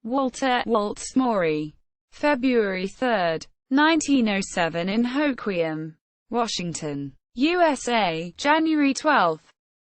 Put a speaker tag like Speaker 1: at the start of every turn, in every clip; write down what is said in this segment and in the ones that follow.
Speaker 1: Walt Morey. February 3, 1907 in Hoquiam, Washington, USA. January 12,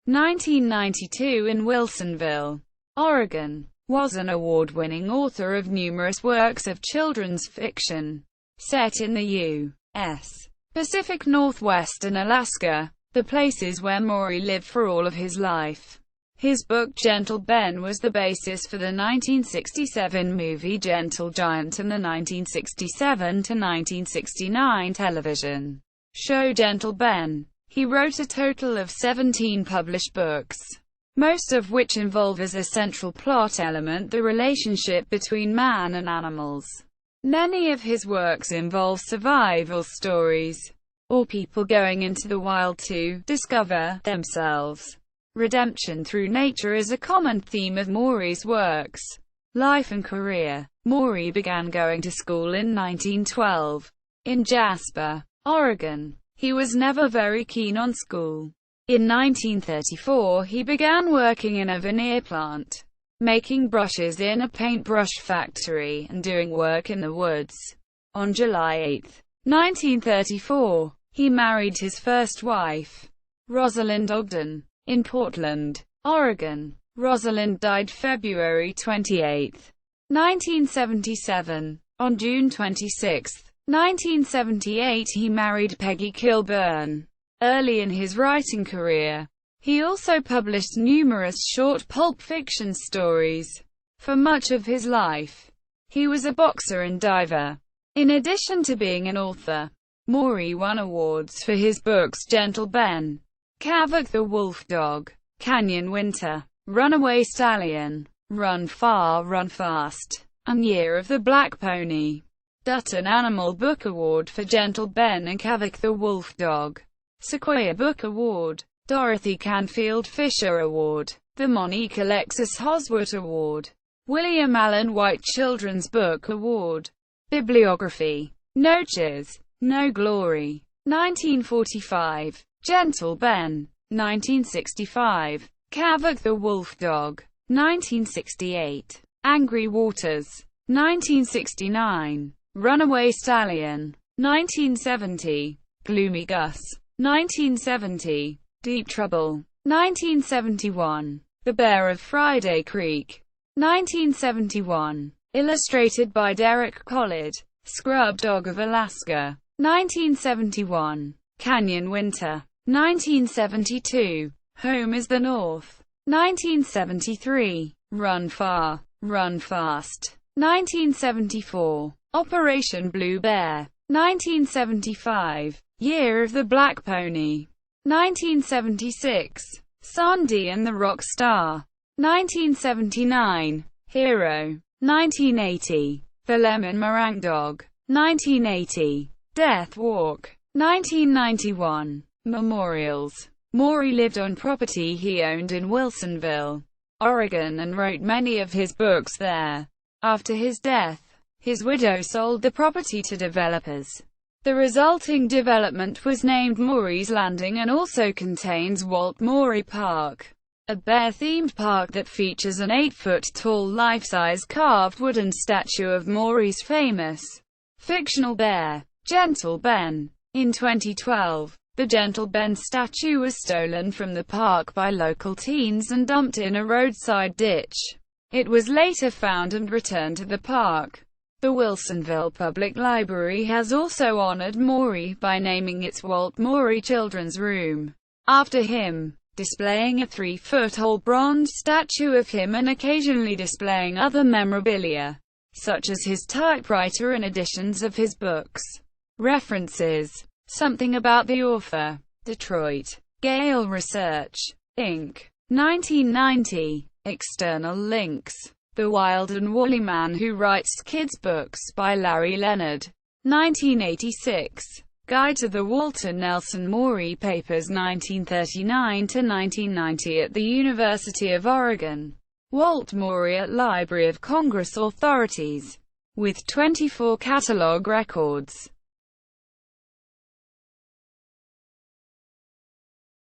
Speaker 1: 1992 in Wilsonville, Oregon. Was an award-winning author of numerous works of children's fiction, set in the U.S. Pacific Northwest and Alaska, the places where Morey lived for all of his life. His book Gentle Ben was the basis for the 1967 movie Gentle Giant and the 1967–1969 television show Gentle Ben. He wrote a total of 17 published books, most of which involve as a central plot element the relationship between man and animals. Many of his works involve survival stories, or people going into the wild to discover themselves. Redemption through nature is a common theme of Morey's works. Life and career. Morey began going to school in 1912. In Jasper, Oregon. He was never very keen on school. In 1934 he began working in a veneer plant, making brushes in a paintbrush factory, and doing work in the woods. On July 8, 1934, he married his first wife, Rosalind Ogden, in Portland, Oregon. Rosalind died February 28, 1977. On June 26, 1978 he married Peggy Kilburn. Early in his writing career, he also published numerous short pulp fiction stories. For much of his life, he was a boxer and diver. In addition to being an author, Morey won awards for his books Gentle Ben, Cavac the Wolf Dog, Canyon Winter, Runaway Stallion, Run Far, Run Fast, and Year of the Black Pony. Dutton Animal Book Award for Gentle Ben and Cavac the Wolf Dog. Sequoia Book Award. Dorothy Canfield Fisher Award. The Monique Alexis Hosworth Award. William Allen White Children's Book Award. Bibliography. Noches. No Glory. 1945. Gentle Ben. 1965. Cavac the Wolf Dog. 1968. Angry Waters. 1969. Runaway Stallion. 1970. Gloomy Gus. 1970. Deep Trouble. 1971. The Bear of Friday Creek. 1971. Illustrated by Derek Collard. Scrub Dog of Alaska. 1971. Canyon Winter. 1972. Home is the North. 1973. Run Far, Run Fast. 1974. Operation Blue Bear. 1975. Year of the Black Pony. 1976. Sandy and the Rock Star. 1979. Hero. 1980. The Lemon Meringue Dog. 1980. Death Walk. 1991. Memorials. Morey lived on property he owned in Wilsonville, Oregon, and wrote many of his books there. After his death, his widow sold the property to developers. The resulting development was named Morey's Landing and also contains Walt Morey Park, a bear-themed park that features an 8-foot-tall life-size carved wooden statue of Morey's famous fictional bear, Gentle Ben. In 2012, the Gentle Ben statue was stolen from the park by local teens and dumped in a roadside ditch. It was later found and returned to the park. The Wilsonville Public Library has also honored Morey by naming its Walt Morey Children's Room after him, displaying a 3-foot-tall bronze statue of him and occasionally displaying other memorabilia, such as his typewriter and editions of his books. References. Something about the author. Detroit. Gale Research, Inc. 1990. External links. The Wild and Woolly Man Who Writes Kids' Books by Larry Leonard. 1986. Guide to the Walter Nelson Morey Papers 1939–1990 at the University of Oregon. Walt Morey at Library of Congress Authorities. With 24 catalog records.